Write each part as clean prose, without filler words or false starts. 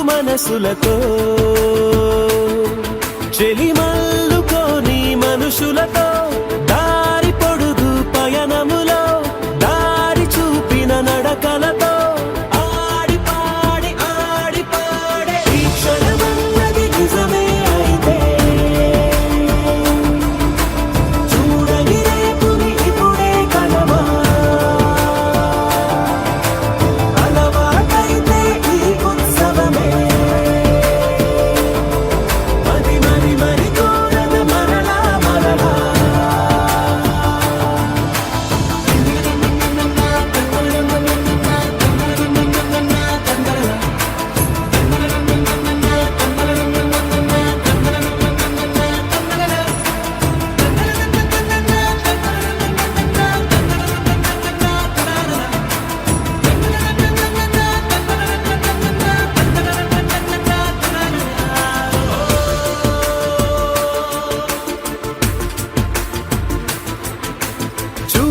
మనసులతో చెలిమల్లుకోని మనుషులతో దారి పొడుగు పయనములో దారి చూపిన నడకలతో ఆడి పాడి ఈ క్షణమన్నది నిజమే అయితే చూడని రేపుని ఇప్పుడే కలవా అలవాటైతే ఈ ఉత్సవమే మరి కోరద మరలా మరలా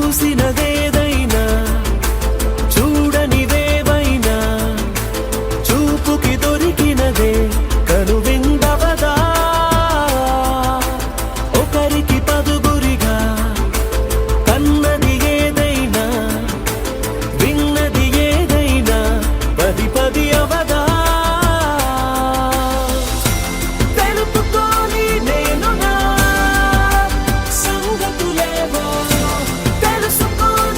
చూసినదేదైనా చూడనిదేవైనా చూపుకి దొరికినదే కనువిందవదా ఒకరికి పదుగురిగా కన్నది ఏదైనా విన్నది ఏదైనా పది పది అవదా తెలుపుకోని నేను నా సంగతులేవో తెలుసుకోని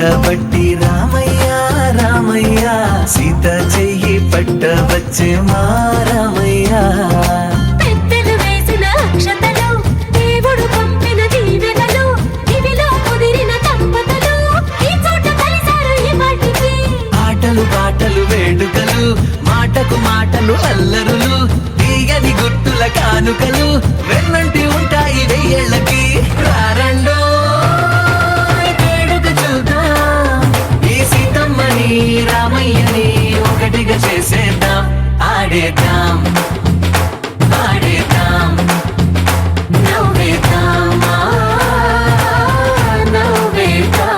పట్టబట్టి రామయ్య రామయ్య సీత చెయ్యి పట్టవచ్చే మా రామయ్య పెద్దలు వేసిన అక్షతలు దేవుడు పంపిన దీవెనలు ఇవిలో కుదిరిన దంపతులు ఈ చోట కలిసారు ఈ వాటికి ఆటలు పాటలు వేడుకలు మాటకు మాటలు అల్లరులు తీయని గుర్తుల కానుకలు వెన్నంటి ఉంటాయి వెయ్యేళ్ళకి రారండో వేడుక చూద్దాం ఈ సీతమ్మని రామయ్యని ఒకటిగా చేసేద్దాం ఆడేద్దాం ఆడేద్దాం నవ్వేద్దాం నవ్వేద్దాం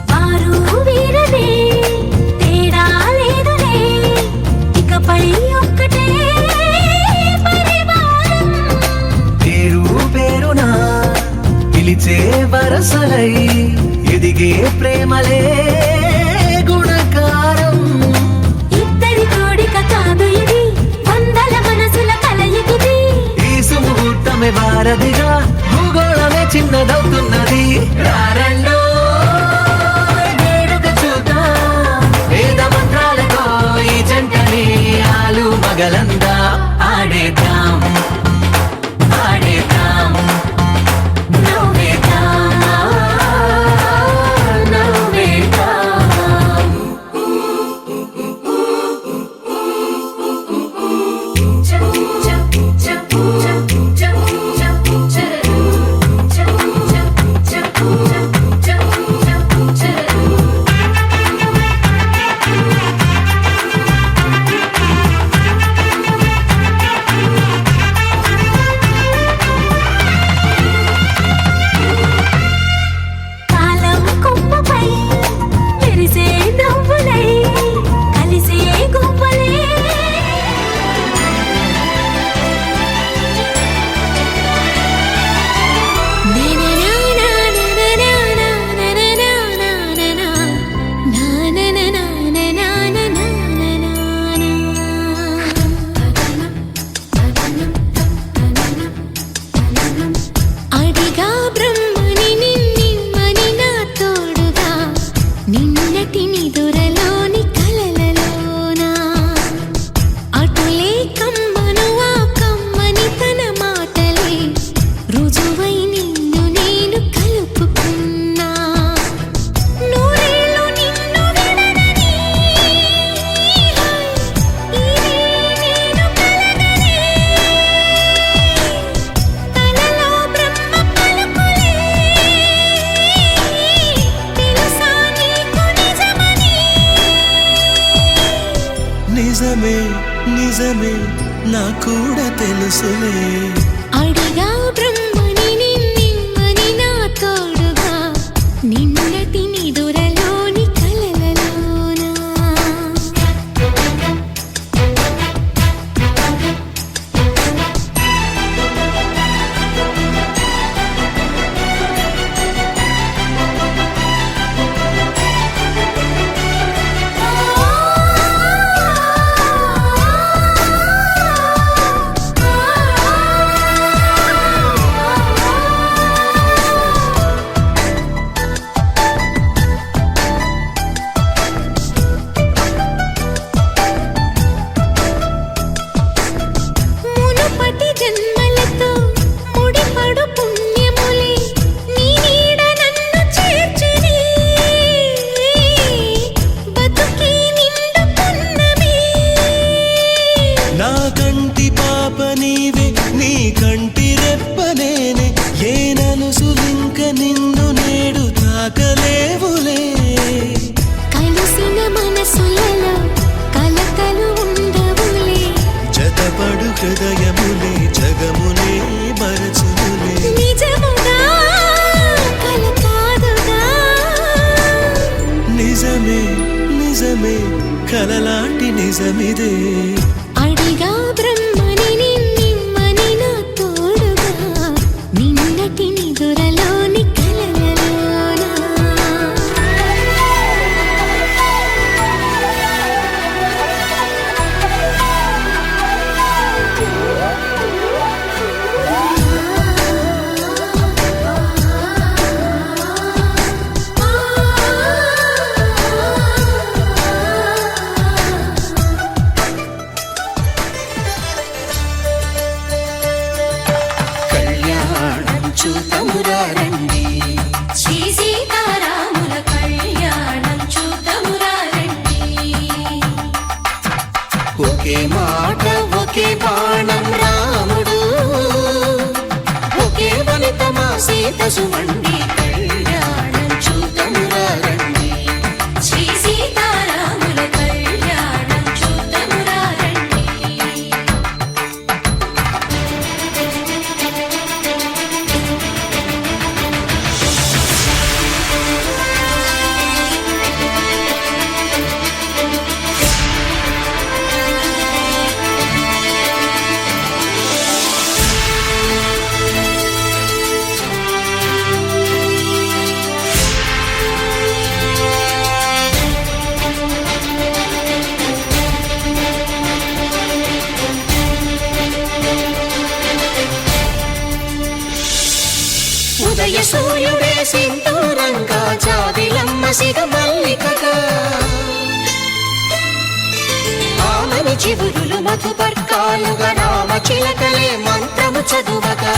వారు వీరనే తేడా లేదులే ఇకపై ఒక్కటే పరివారం పేరు పేరునా పిలిచే వరసలై ఎదిగే ప్రేమలే గుణకారం ఇద్దరి కోడిక కాదు ఇది వందల మనసుల కలయికిది ఈ సుముహూర్తమే వారధిగా భూగోళమే చిన్నదవుతున్నది రారండో వేడుక చూద్దాం వేద మంత్రాలతో ఈ జంటని ఆలు మగలందా ఆడేద్దాం ఆడేద్దాం నవ్వేద్దాం నవ్వేద్దాం కాలం కొమ్మపై మెరిసే నవ్వులై కలిసే గువ్వలే అడిగా బ్రహ్మని నిన్నమని నా తోడుగా నిన్నటి నిదురలోని కలలలోనా అటులే కమ్మను ఆ కమ్మని తన మాటలే రుజువై నిన్ను నేను కలుపుకున్నా నూరేళ్ళు నిన్ను విడనని ఇదే నేను కలగనే తలలో బ్రహ్మ పలుకులే తెలుసా నీకు నిజమని నిజమే నిజమే నా కూడా తెలుసులే అడిగా బ్రహ్మని నిన్నమని నా తోడుగా నిన్నటి నిదురలోని కలలలోనా మునుపటి జన్మలతో ముడిపడు పుణ్యములే నీ నీడ నన్ను చేర్చిని బతుకి నిండు పున్నమి నా కంటి పాప నీవే నీ కంటి రెప్ప నేనే ఏ నలుసులింక నిన్ను నేడు తాకలేవులే కలిసిన మనసులలో కలతలు ఉండవులే జతపడు హృదయములే జగమునే బరచులే నిజముగా చీకటి నిదురలోని కలలలోన చూతమురా రండి శ్రీ సీతారాముల కళ్యాణం చూతమురా రండి ఒకే మాట ఒకే బాణం రాముడు ఒకే వనిత మా సీత సుమండి కళ్యాణం చూతమురా రండి శ్రీ సీతారాముల కళ్యాణం చూతమురా రండి ఉదయ సూర్యుడే సింధూరంగా జాబిలమ్మ సిగ మల్లికగా ఆమని చివురులు మధుపర్కాలుగా రామ చిలకలే మంత్రము చదువగా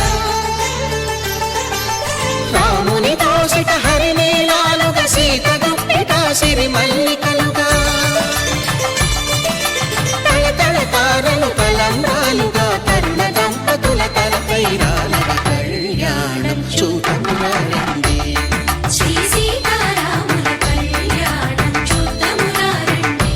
రాముని దోసిట హరినీలాలుగా సీత గుప్పిట సిరి మల్లికలుగా తళతళ తారలు తలంబ్రాలుగా తరుణ దంపతుల తలపై రాలగా కళ్యాణం చూతమురా రండి శ్రీ సీతారాముల కళ్యాణం చూతమురా రండి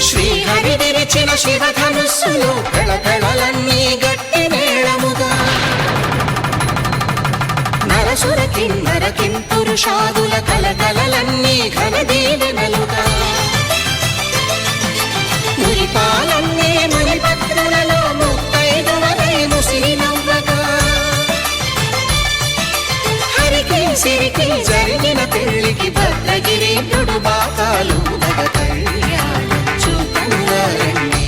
శ్రీహరి విరిచిన శివధనుస్సులు కళకళలన్నీ గట్టి మేళముగా నరసుర కిన్నర కింపురుషాదుల కలకలలన్నీ ఘన దీవెనలుగా మురిపాలన్నీ మణిపత్రులలో ముత్తైదువలై ముసిరి నవ్వగా హరికి సిరికి జరిగిన పెళ్లికి భద్రగిరీంద్రుడు బాకాలు కళ్యాణం చూతమురా రండి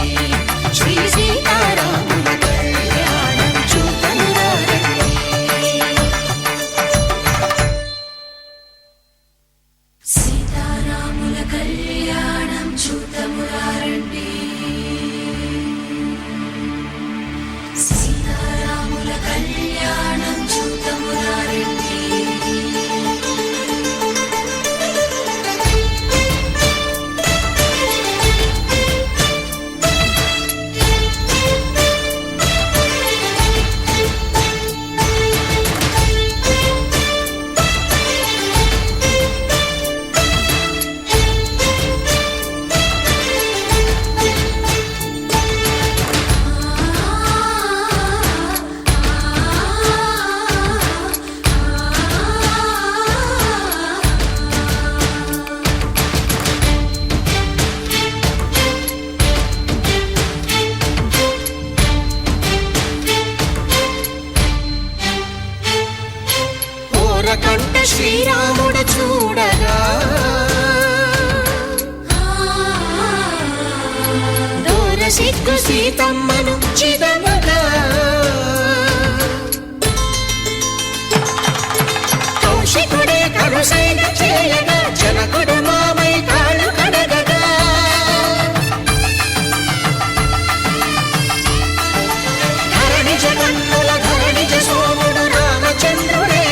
శ్రీ సీతారాముల కళ్యాణం చూతమురా రండి సీతారాముల కళ్యాణం చూతమురా రండి సీతారాముల కళ్యాణం చూతమురా రండి కంట శ్రీరాముడు చూడగా దూర సిగ్గు సీతమ్మను చిదమగా కౌశికుడే కరుసైన చేయగా జనకుడు మామై కాళ్ళు కడగగా ధరణి జగన్నుల ధరణిజ సోముడు రామచంద్రుడే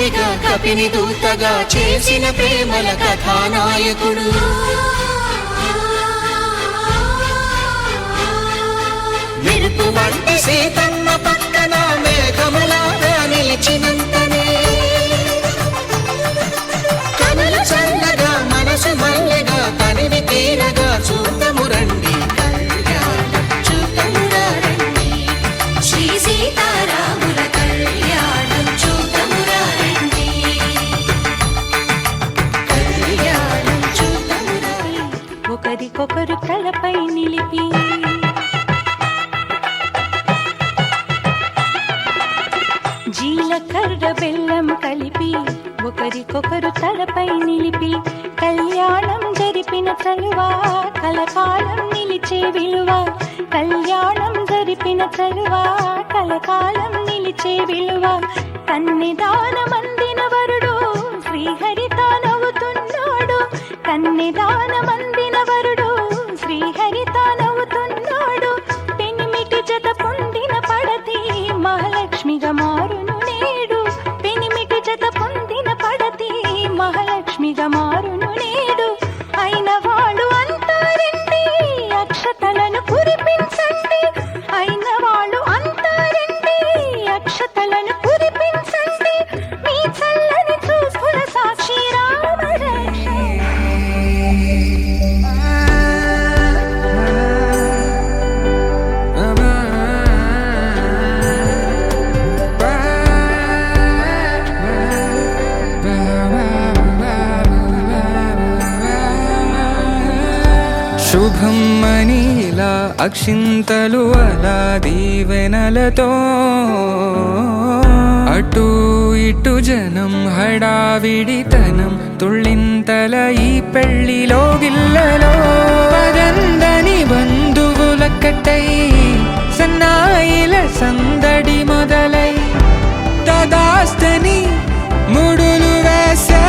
కవిగా కపిని దూతగా చేసిన ప్రేమల కథానాయకుడు మెరుపు వంటి సీతమ్మ పక్కన మేఘములాగా నిలిచినంతనే కనుల ఒకరికొకరు తలపై నిలిపి జీలకర్ర బెల్లం కలిపి ఒకరికొకరు తలపై నిలిపి కళ్యాణం జరిపిన చలువా కలకాలం నిలిచే విలువ కళ్యాణం జరిపిన చలువా కలకాలం నిలిచే విలువ కన్నిదానమందిన వరుడు శ్రీహరి తానవుతున్నాడు కన్నిదానమందిన వరుడు శ్రీహరి తానవుతున్నాడు పెనిమిటి జత పొందిన పడతి మహాలక్ష్మిగా మారును నేడు పెనిమిటి జత పొందిన పడతి మహాలక్ష్మిగా మారును నేడు అయిన వాళ్ళు అంతా రండి అక్షతలను కురిపించండి అయిన వాళ్ళు అంతా రండి అక్షతలను కురిపించండి మీ చల్లని చూపుల సాక్షి రామరక్ష శుభం మనీలా అక్షింతలు అలా దీవెనలతో అటు ఇటు జనం హడావిడితనం తుళ్ళింతల ఈ పెళ్లిలో గిల్లలో పదందని బంధువులక్కటై సన్నాయిల సందడి మొదలై తదాస్తని ముడులు వేసే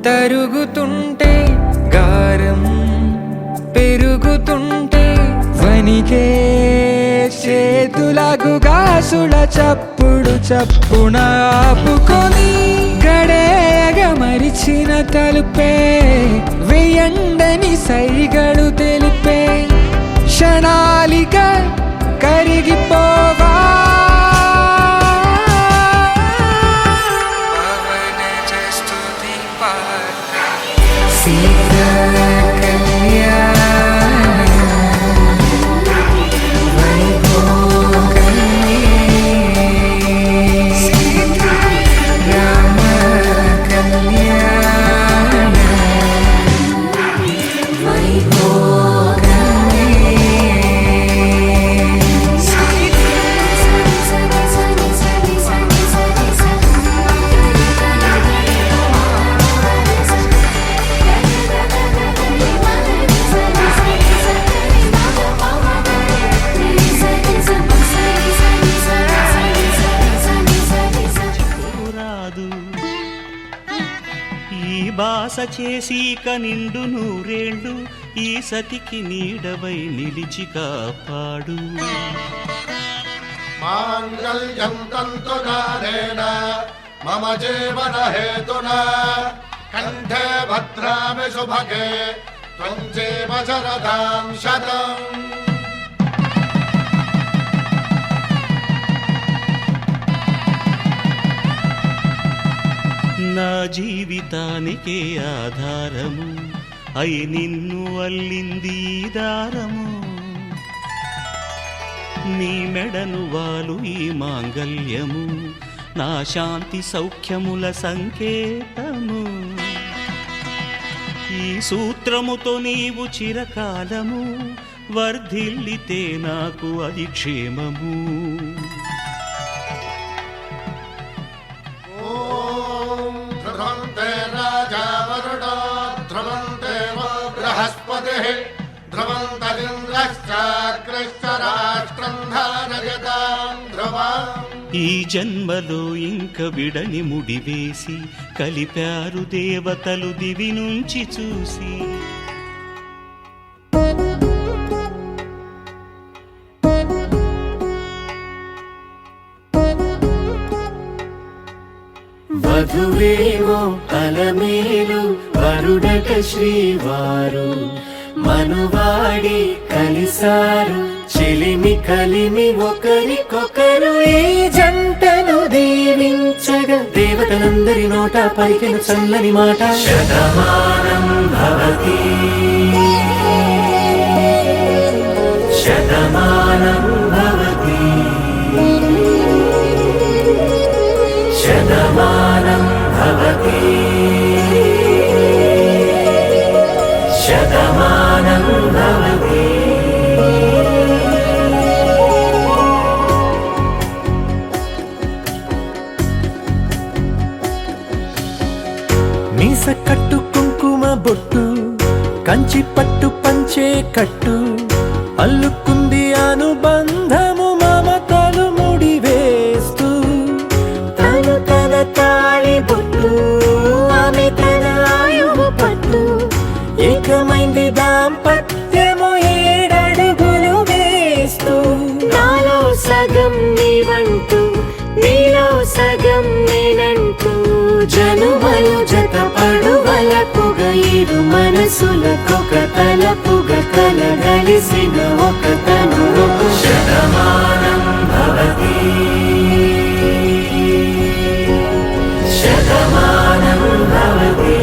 తరుగుతుంటే గారం పెరుగుతుంటే వనికే చేతులకు గాసుల చప్పుడు చప్పున ఆపుకొని గడేగ మరిచిన తలుపే వేయండని సైగడు తెలిపే క్షణాలిక కరిగిపోవా బాస చేసి కనిండు నూరేళ్ళు ఈ సతికి నీడవై నిలిచి కాపాడు మాంగళ్యం తంతునానేన మమ జీవన హేతునా కంఠే భద్రామి శుభగే త్వం జీవ శరదాం శతం నా జీవితానికే ఆధారము అయి నిన్ను అల్లింది దారము నీ మెడను వాలు ఈ మాంగల్యము నా శాంతి సౌఖ్యముల సంకేతము ఈ సూత్రముతో నీవు చిరకాలము వర్ధిల్లితే నాకు అది క్షేమము ఈ జన్మలో ఇంక విడని ముడివేసి కలిపారు దేవతలు దివి నుంచి చూసి వధువేమో అలమేలు వరుడట శ్రీవారు మనువాడి కలిసారు చెలిమి కలిమి ఒకరికొకరు ఈ జంటను దీవించగా దేవతలందరి నోట పలికిన చల్లని మాట శతమానం భవతి శతమానం భవతి శతమానం భవతి శతమానం భవతి. మీస కట్టు కుంకుమ బొట్టు కంచి పట్టు పంచే కట్టు అల్లుకుంది అనుబంధము మమతలు ముడివేస్తూ తను తన తాళి బొట్టు ఆమె తన ఆయువు పట్టు ఏకమైంది దాంపత్యము 7 అడుగులు వేస్తూ నాలో సగం నీవంటూ నీలో సగం నేనంటూ జనుమలు జతపడువలపుగ ఇరు మనసులకొక తలపుగ కలగలిసిన ఒక తను శతమానం భవతి శతమానం భవతి.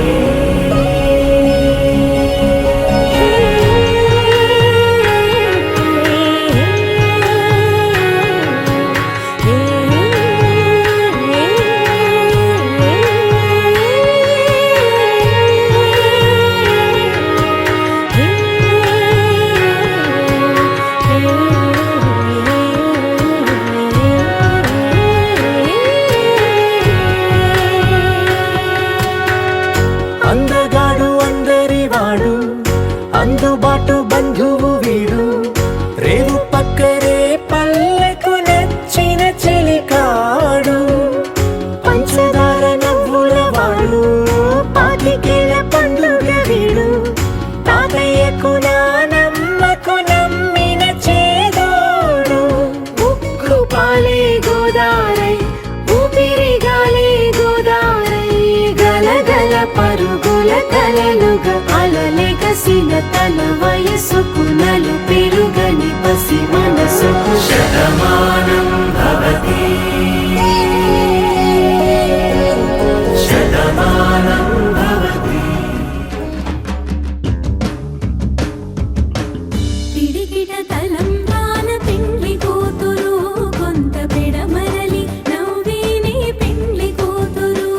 అందగాడు అందరివాడు అందుబాటు బంధువు వీడు రేవు పక్కరే పల్లెకు నచ్చిన చెలికాడు పంచదార నవ్వుల వాడు పాతికేల పండుగ వీడు తాతయ్యకు నానమ్మకు నమ్మిన చేదోడు ఉక్కు పాలే గోదారై ఊపిరిగాలే గోదారై గలగల పరుగుల కలలుగా అలలెగసిన తన వయసుకు నలు పెరుగని పసి మనసుకు శతమానం భవతి శతమానం భవతి. పిడికిట తలంబ్రాల పెండ్లి కూతురు కొంత పెడమరలి నవ్వేనే పెండ్లి కూతురు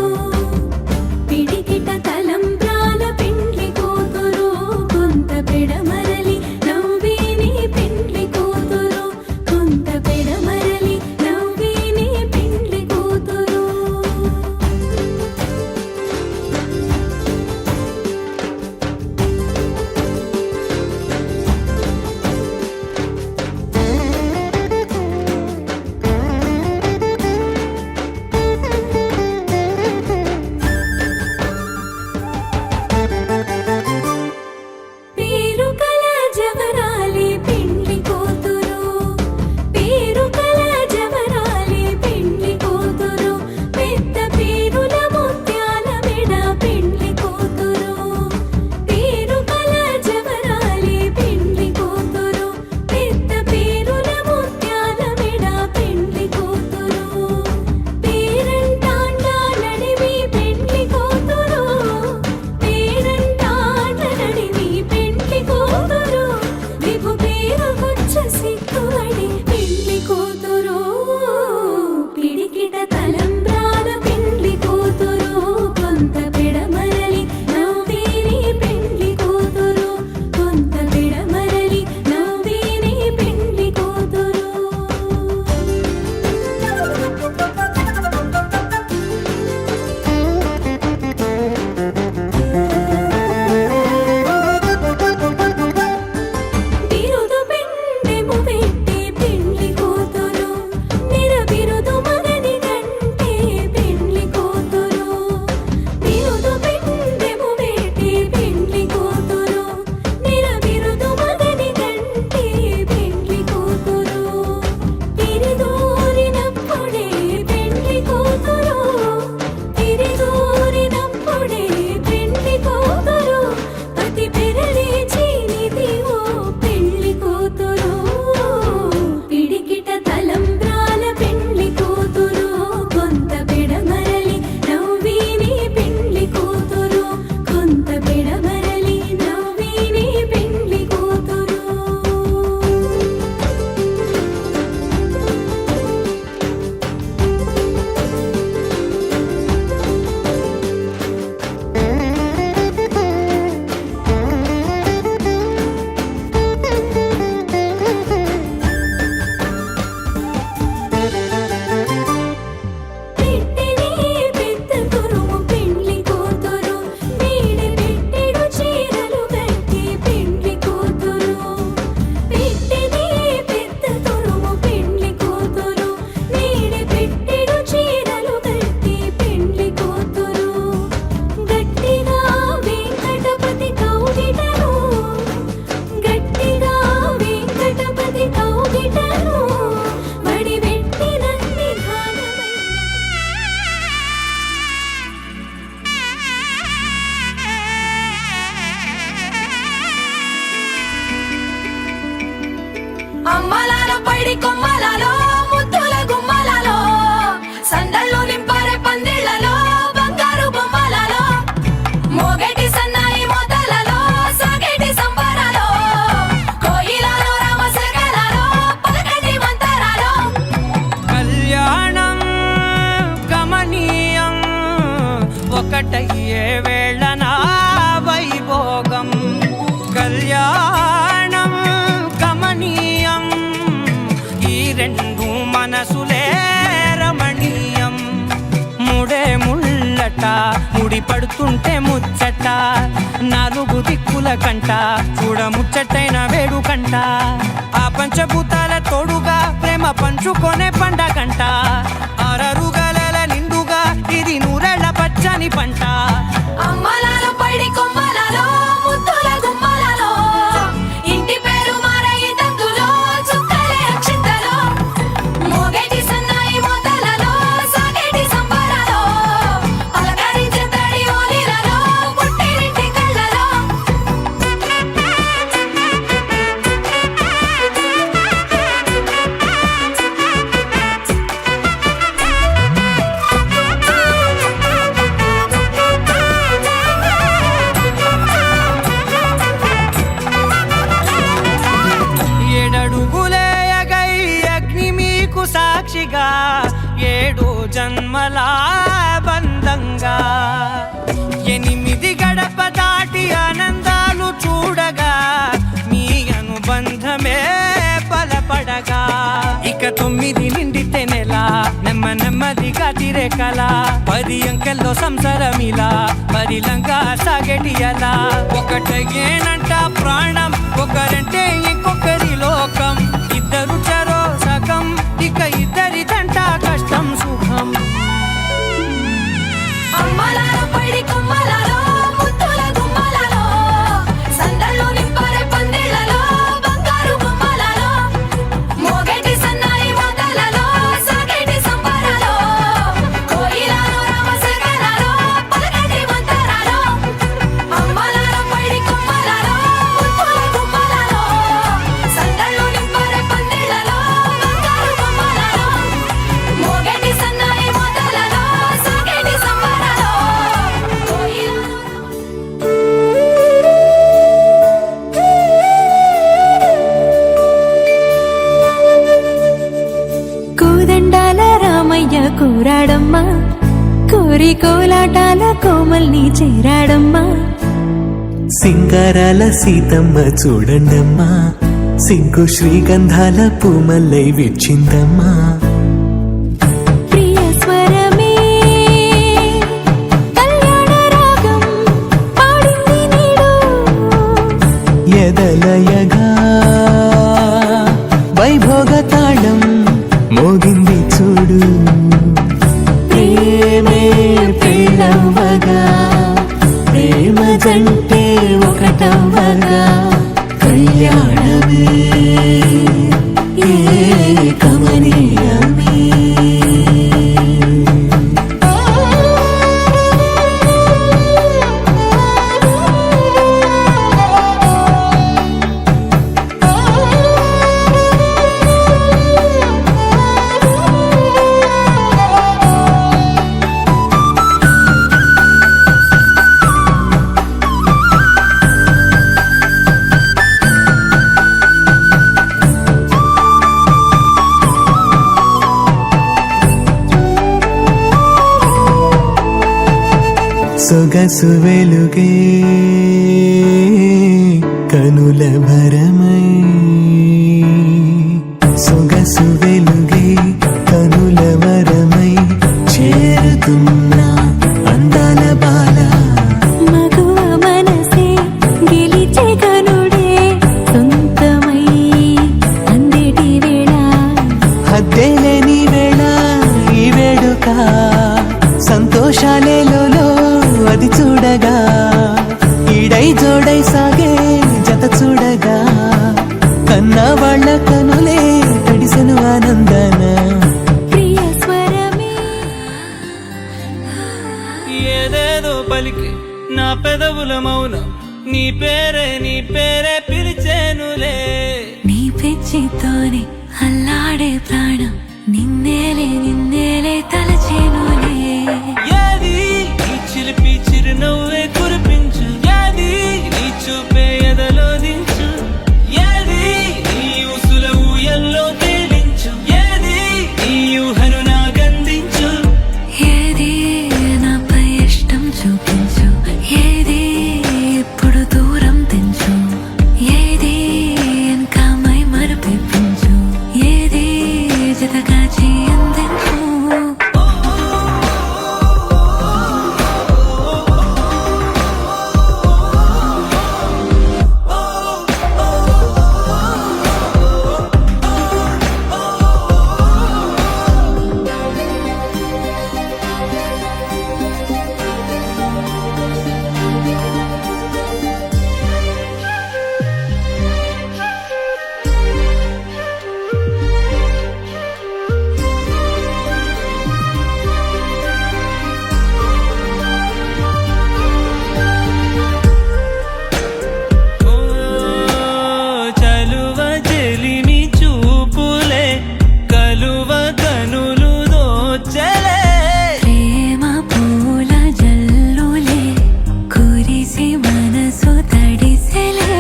పిడికిట తలంబ్రాల పెండ్లి కూతురు కొంత పెడమరలి నవ్వేనే పెండ్లి కూతురు కొంత పెడమరలి అమ్మలాల పైడి కొమ్మలలో ముద్దుల గుమ్మలలో సందళ్ళు నింపరే పందిళ్లలో బంగారు బొమ్మలలో మోగేటి సన్నాయి మోతలలో సాగేటి సంబరాలో కోయిలలో రామశకలలో పలకటి మంతరాలో కళ్యాణం గమనీయం ఒకటయ్యే వేళ నా వైభోగం కళ్యాణం గమనీయం ఈ రెండు మనసులే రమణీయం ముడే ముళ్ళట ముడి పడుతుంటే ముచ్చట నాలుగు దిక్కుల కంట చూడ ముచ్చటైన వేడుకంట ఆ పంచభూతాల తోడుగా ప్రేమ పంచుకొనే పండగంట ఆరరుగల నిండుగా ఇది నూరెళ్ళ పచ్చని పంట అమ్మలాల పైడి కొమ్మలలో ముద్దుల గుమ్మలలో ఇంటి పేరు మారయి తందులో చుక్కలే అక్షింతలో మోగేటి సన్నాయి మోతలలో సాగేటి సంబరాలో పలకరించే తడి ఓలిలలో పుట్టినింటి కళ్ళలో ఏడడుగులేయగై అగ్ని మీకు సాక్షిగా 7 జన్మల బంధంగా 8 గడప దాటి ఆనందాలు చూడగా మీ అనుబంధమే బలపడగా ఇక 9 నిండితే నెల నెమ్మదిగా తిరేకల 10 అంకెల్లో సంసారమిలా పరిలంగా సాగేటి అలా ఒకటేనంట ప్రాణం ఒకరంటే ఇంకొకరి లోకం ఇద్దరు చరో సగం ఇక ఇద్దరిదంట కష్టం సుఖం అమ్మలాల పైడి కొమ్మలలో ముద్దుల గుమ్మలలో సందళ్ళు నింపరే పందిళ్లలో బంగారు బొమ్మలలో మోగేటి సన్నాయి మోతలలో సాగేటి సంబరాలో కోయిలలో రామశకలలో పలకటి మంతరాలో అమ్మలాల పైడి కొమ్మలలో ముద్దుల గుమ్మలలో సందళ్ళు నింపరే పందిళ్లలో బంగారు బొమ్మలలో మోగేటి సన్నాయి మోతలలో సాగేటి సంబరాలో కోయిలలో కోదండాల రామయ్య కూరాడమ్మా కోరి కోలాటాల కోమల్ని చేరాడమ్మా సింగారాల సీతమ్మ చూడండమ్మా సిగ్గు శ్రీగంధాల పూమల్లై విచ్చిందమ్మా ప్రియ స్వరమే కళ్యాణ రాగం పాడింది నీడు ఎదలయగా వైభోగ తాళం మోగింది చూడు ప్రేమే ప్రేమవగా ప్రేమ జంటే ఒకటవగా కళ్యాణమే కమనీయమే సొగసు వెలుగే కనుల భరమై సొగసు వెలుగే కనుల వరమై చేరుతున్నా అందాల బాల మగువ మనసే గెలిచే కనుడే సొంతమై అందేటి వేళ హద్దేలేని వేళ ఈ వేడుక సంతోషాలేలో అది చూడగా ఈడై జోడై సాగే జత చూడగా కన్నా వాళ్ళ కనులే తడిసెను ఆనందన ప్రియ స్వరమే ఏదేదో పలికి నా పెదవుల మౌనం నీ పేరే పిలిచేనులే నీ పెచ్చ పిచ్చితోనే అల్లాడే ప్రాణం నిన్నేలే తలచేనులే ఏది నీ చిలిపి చిరునవ్వే కురిపించు, ఏది నీ చూపే ఎదలో దించు, ఏది నీ ఉసుల ఊయల్లో తేలించు, ఏది నీ ఊహను నాగందించు. ఏది నాపై ఇష్టం చూపించు, ఏది ఇప్పుడు దూరం తెంచు, ఏది ఇంకా మై మరపించు, ఏది జతగా చేయందించు. ఓ చలువ చెలిమి చూపులే కలువ కనులు దోచలే. ప్రేమ పూల జల్లులే కురిసి మనసు తడిసెలే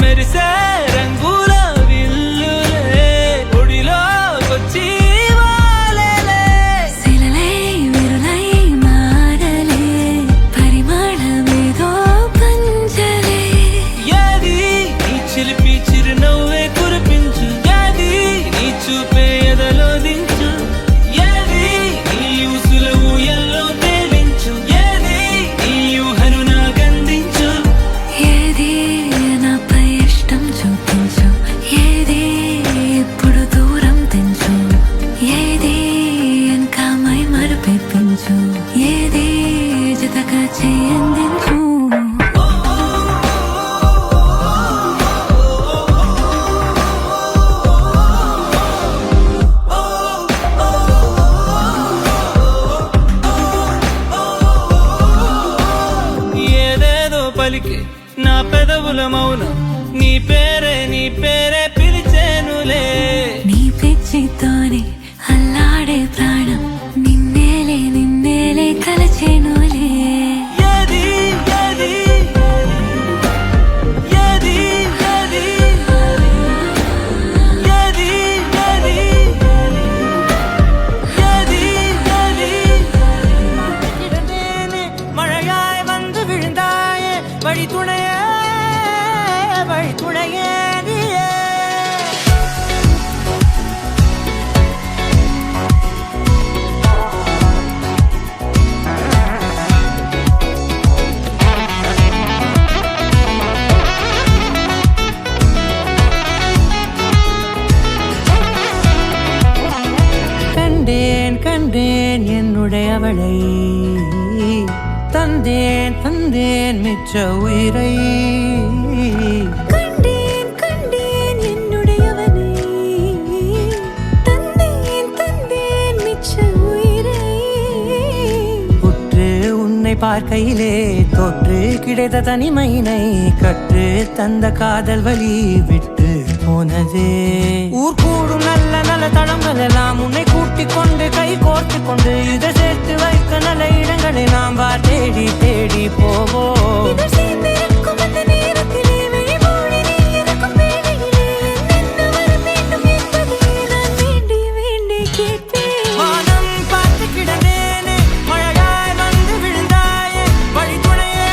మెరిసే రంగుల విల్లులే ఒడిలోకొచ్చి వాలేలే. శిలలై విరులై మారలే పరిమాణమేదో పంచలే ఏది నీ చిలిపి చిరునవ్వే కురిపించు, ఏది నీ చూపే ఎదలో దించు, ఏది నీ ఉసుల ఊయల్లో తేలించు, ఏది నీ ఊహను నాగందించు. ఏది నాపై ఇష్టం చూపించు, ఏది ఇప్పుడు దూరం తెంచు, ఏది ఇంకా మై మరపించు, ఏది జతగా చేయందించు. ఏదేదో పలికి నా పెదవుల మౌనం నీ పేరే పిలిచేనులే. నీ పిచ్చితోనే అల్లాడే ప్రాణం నిన్నేలే కలచేనులే ఏది ఏది ఏది ఏది ఏది ఏది ஏதி ஏதி கிடந்தேனே மழையாய் வந்து விழுந்தாயே வழி துணையே நீயே. கண்டேன் என்னுடையவளை தந்தேன் மிச்ச உயிரை. கண்டேன் என்னுடையவனை தந்தேன் மிச்ச உயிரை. உற்று உன்னை பார்க்கையிலே தொற்று கிடைத்த தனிமையினை கற்று தந்த காதல் வழி விட்டு போனதே. ஊர் கூடும் நல்ல நல்ல தளங்கள் எல்லாம் உன்னை கூட்டிக் கொண்டு கை கோர்த்து கொண்டு இதை சேர்த்து வைக்க நல்ல இடங்களை நாம் தேடி போவோம். இதழ் சேர்ந்திருக்கும் அந்த நேரத்திலே விழி மூடி நீ இருக்கும் வேளையிலே என்னென்ன வர வேண்டும் என்பதை நான் வேண்டி கேட்பேன். வானம் பார்த்து கிடந்தேனே மழையாய் வந்து விழுந்தாயே வழி துணையே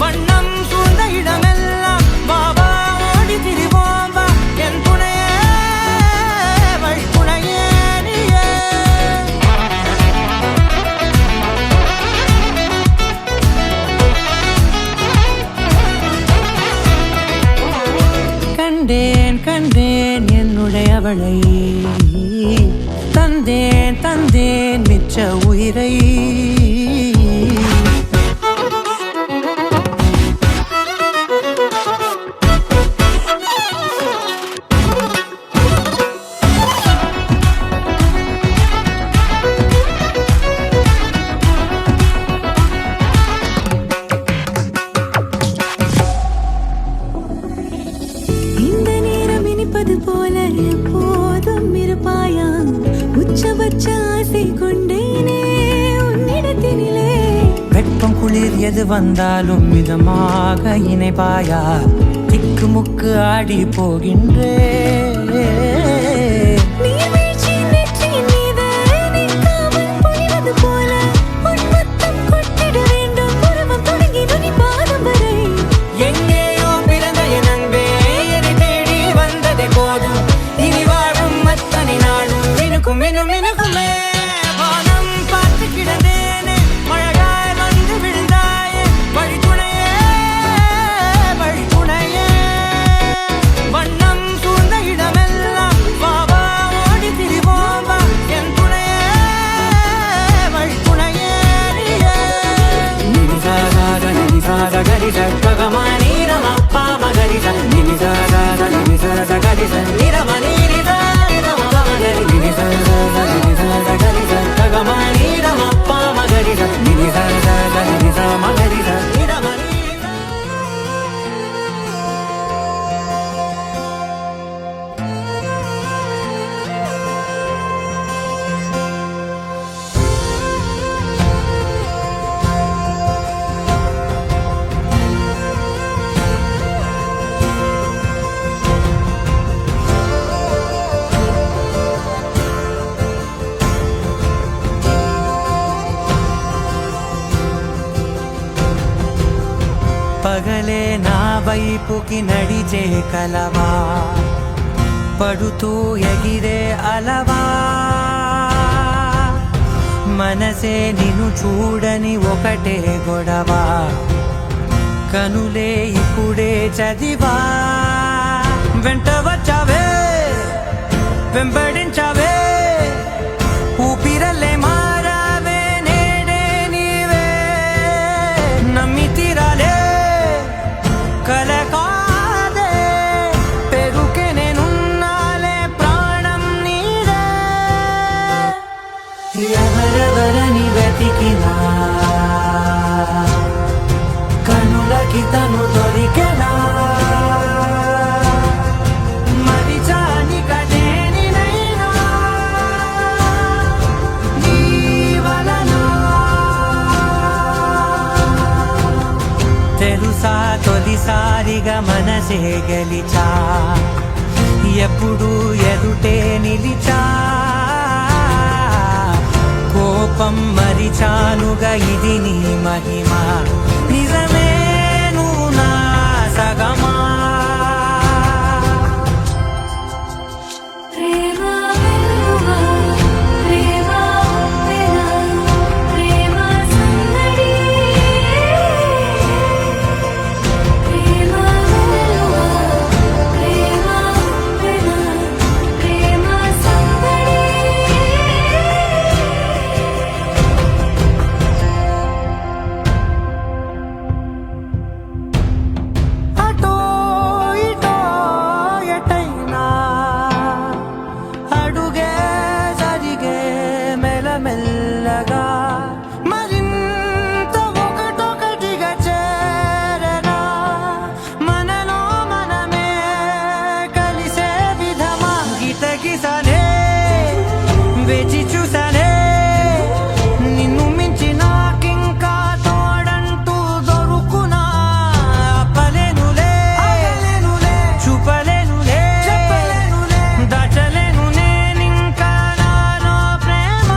வண்ணம் சூழ்ந்த இடமெல்லாம் பாபா ஓடி திரிவோம் வா என் துணையே வழி துணையே நீயே. கண்டேன் என்னுடையவளை தந்தேன் மிச்ச உயிரை. எது வந்தாலும் மிதமாக இணைப்பாயா திக்குமுக்கு ஆடி போகின்றே நீ வீழ்ச்சி நெற்றி மீது நிற்காமல் பொழிவது போல உன் முத்தம் கொட்டிட வேண்டும் உருவம் தொடங்கி நுனி பாதம் வரை எங்கேயோ பிறந்த என் அன்பே என்னை தேடி வந்ததே போதும் இனி வாழும் அத்தனை நாளும் மினுக்கும் மினும் மினுக்குமே வானம் பார்த்து கிடந்தேனே மழையாய் வந்து விழுந்தாயே வழித்துணையே வழித்துணையே வண்ணம் சூழ்ந்த இடமெல்லாம் வாவா ஓடி திரிவோம் வா என் துணையே வழித்துணையே நினிசாத நினிசாத கரிச பகமானி ரமப்பா மகரிச நினிசாத நினிசாத கரிச நிரமணி நிசா நிரமகரி நினிசாத நினிசாத கரிச பகமானி ரமப்பா மகரிச நினிசாத நினிசா மகரிச நிரமணி పగలే నా వైపుకి నడిచే కలవా పడుతూ ఎగిరే అలవా మనసే నిన్ను చూడని ఒకటే గొడవ కనులే ఇప్పుడే చదివా వెంట వచ్చావే వెంబడించావే ఊపిరల్లే మారావే నేడే నీవే నమ్మి తీరాలే కలకాదే పెరుకే నేనున్నాలే ప్రాణం నీదే ఎవరెవరని వెతికినా కనులకి తను దొరికెనా మరిచాని కదేనినైనా నీ వలన తెలుసా తొలిసారిగా మనసే గెలిచా ఎప్పుడు ఎదుటే నిలిచా కోపం మరిచానుగా ఇది నీ మహిమ నిజమే నువ్వు నా సగమా ప్రేమ వెలువ ప్రేమ వెన ప్రేమ సందడి ప్రేమ వెలువ ప్రేమ వెన ప్రేమ సందడి అటో ఇటో ఎటైనా అడుగే జరిగే మెల్లమెల్లగా మరింత ఒకటొకటిగా చేరనా మనలో మనమే కలిసే విధమా గితగిసనే వేచి చూసనే నిన్ను మించి నాకింకా తోడంటూ దొరుకునా ఆపలేనులే చూపలేనులే దాచలేను నేనింకా నాలో ప్రేమ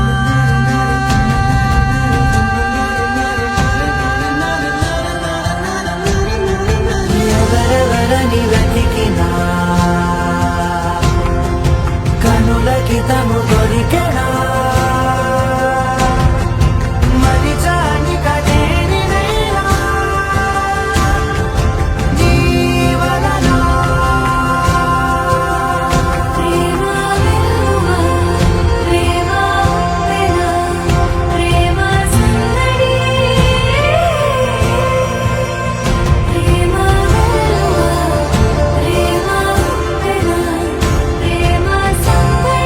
ఎవరెవరని వెతికినా కనులకి తను దొరికెనా మరిచాని కదేనినైనా నీ వలన ప్రేమ వెలువ ప్రేమ వెన ప్రేమ సందడి ప్రేమ వెలువ ప్రేమ వెన ప్రేమ సందడి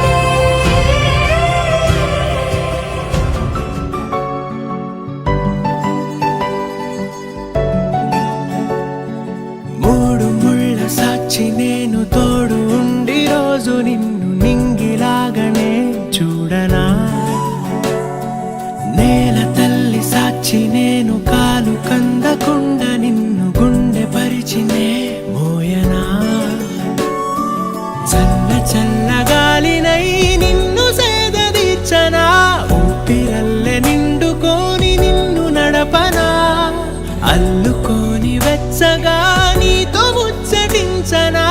మూడు ముళ్ళ సాక్షి నేను తోడు ఉండి రోజు నిన్ను నింగిలాగనే చూడనా నేల తల్లి సాక్షి నేను కాలు కన్ను హింసగా నీతో ముచ్చటించనా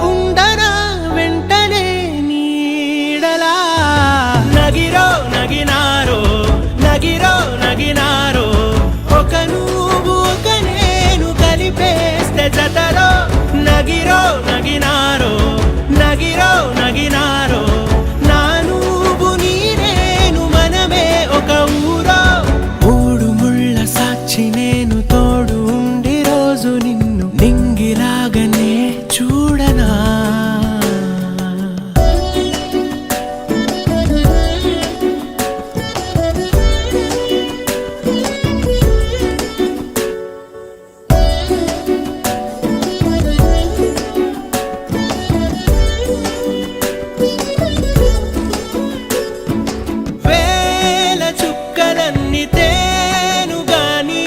ఉండనా వెంటనే నీడలా నగిరో నగినారో నగిరో నగినారో ఒక నువ్వు ఒక నేను కలిపేస్తే జతలో నగిరో నగినారో నగిరో నగినారో నా నువ్వు నీ నేను మనమే ఒక ఊరో మూడు ముళ్ళ సాక్షి నేను తోడు ఉండి రోజు నిన్ను నింగిలాగనే చూడనా వేల చుక్కలన్నీ తేను గాని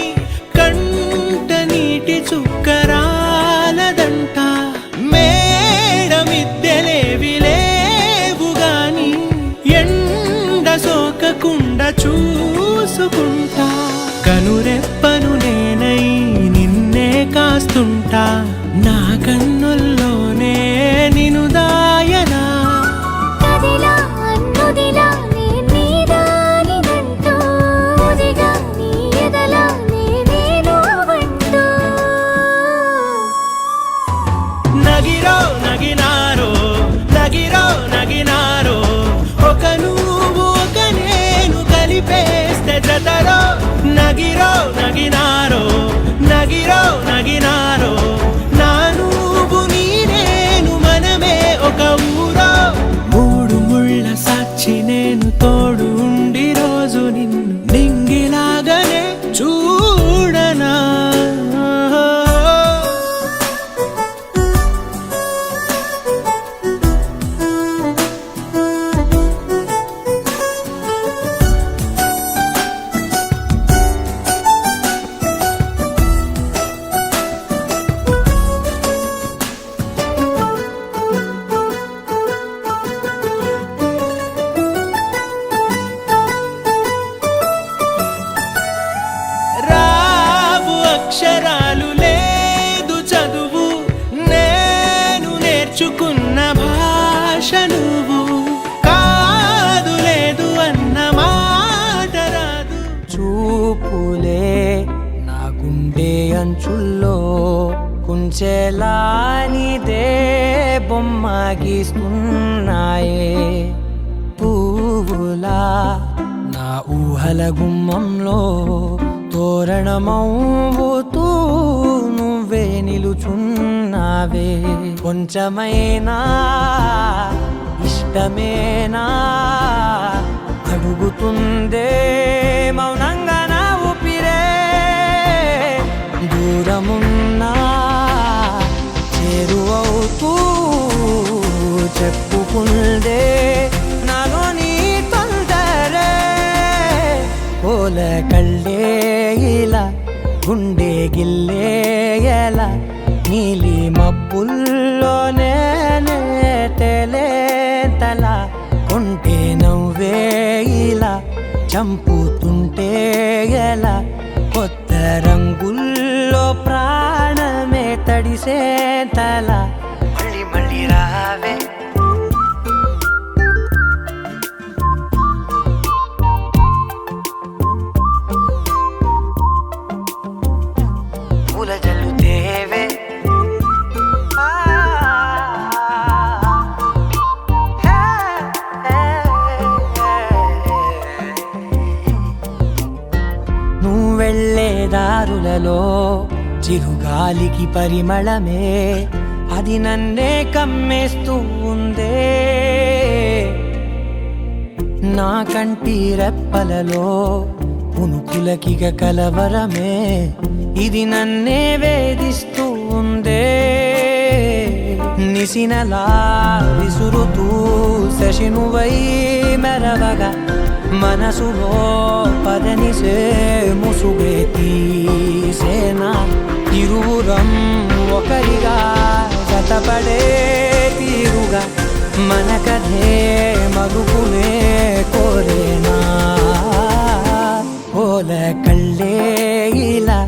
కంట నీటి చుక్కరాలదంట మేడ మిద్దెలేవి లేవు గాని ఎండ సోకకుండా చూసుకుంటా కనురెప్పను నేనై నిన్నే కాస్తుంటా నా కన్నుల్లోనే నిను దాయనా కదిలా అన్నుదిలా నీ నీదానినంటూ ఉదిగా నీ ఎదలా నేను వంటూ నగిరో నగినారో నగిరో నగినారో ఒక నువ్వు ఒక నేను కలిపేస్తే జతలో నగిరో నగినారో నగిరో నగినారో నా నువ్వు నీ నేను మనమే ఒక ఊరో మూడు ముళ్ళ సాక్షి నేను తోడు ఉండి రోజు నిన్ను నింగిలాగనే చూడనా రావు అక్షరాలు లేదు చదువు నేను నేర్చుకున్న భాష నువ్వు కాదు లేదు అన్న మాట రాదు చూపులే నా గుండె అంచుల్లో కుంచెలా నీదే బొమ్మ గీస్తున్నాయే పువ్వులా నా ఊహల గుమ్మంలో తోరణమవుతూ నువ్వే నిలుచున్నావే కొంచెమైనా ఇష్టమేనా అడుగుతుందే మౌనంగా నా ఊపిరే దూరమున్నా చేరువవుతూ చెప్పుకుందే నాలో నీ తొందరే కోల కళ్ళే ఇలా గుండె గిల్లే ఎలా నీలి మబ్బుల్లోనే తల కొంటే నవ్వే ఇలా చంపుతుంటే ఎలా కొత్త రంగుల్లో ప్రాణమే తడిసే తల మళ్ళీ మళ్ళీ రావే పూల జల్లుతేవే నువ్వు వెళ్ళే దారులలో చిరుగాలికి పరిమళమే అది నన్నే కమ్మేస్తూ ఉందే నా కంటి రెప్పలలో పునుకులకిగ కలవరమే ఇది నన్నే వేధిస్తూ ఉందే నిసినలా విసురుతూ శశినువై మెరవగా మనసులో పదనిసే ముసుగే తీసేనా ఇరువురం ఒకరిగా జతపడే తీరుగా మన కథే మరుగునే కోరేనా ఓల కళ్ళే ఇలా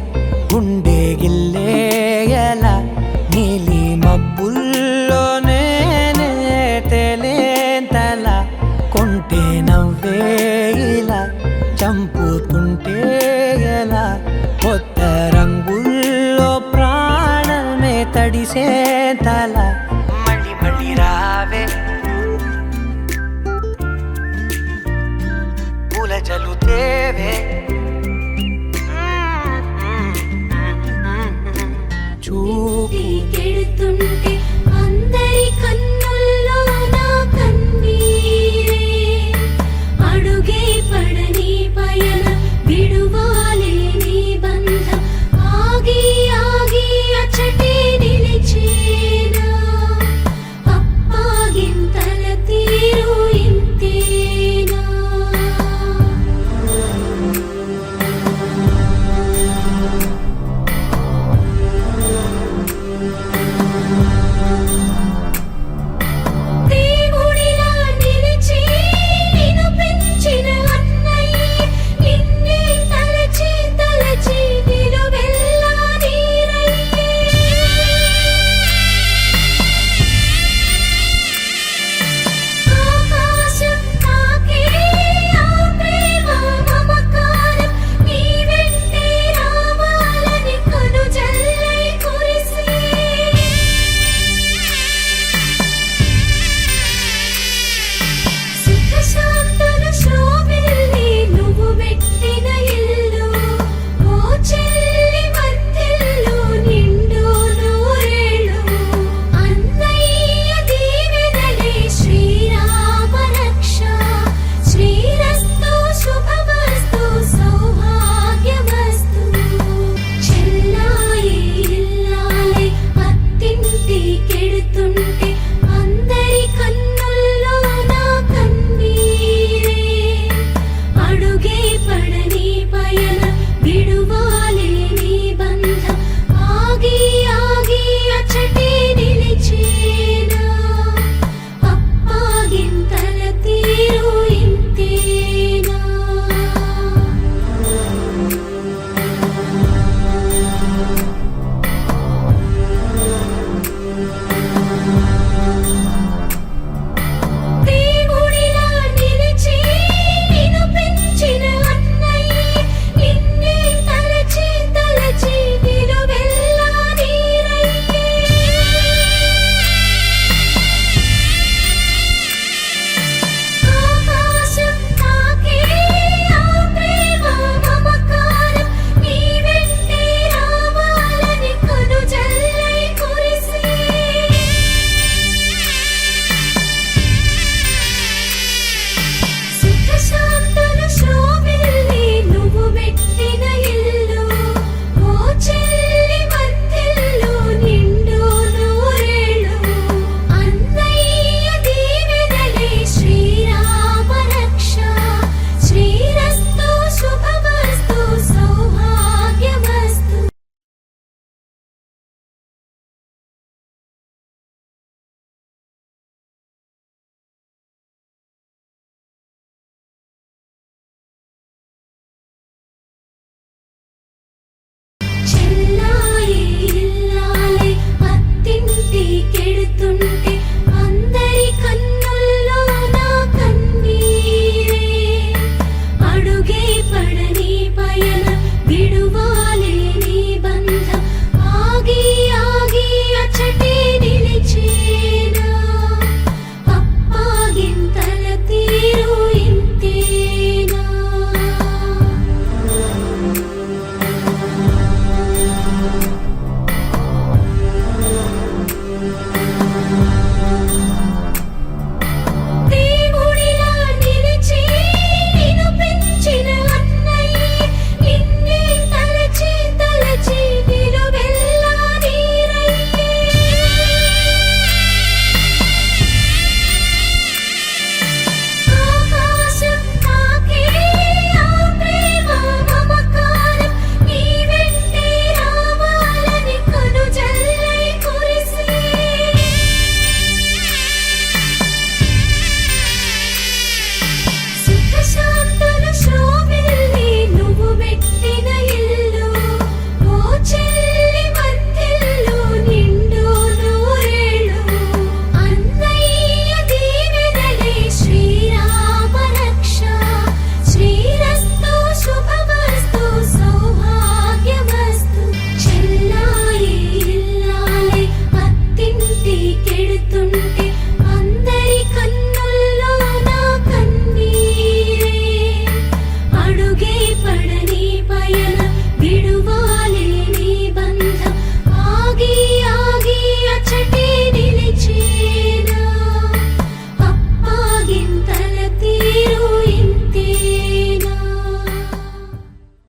గుండె గిల్లే తడిసే తల మళ్ళీ మళ్ళీ రావే పూల జలుతేవే చూపు కెడుతుంటే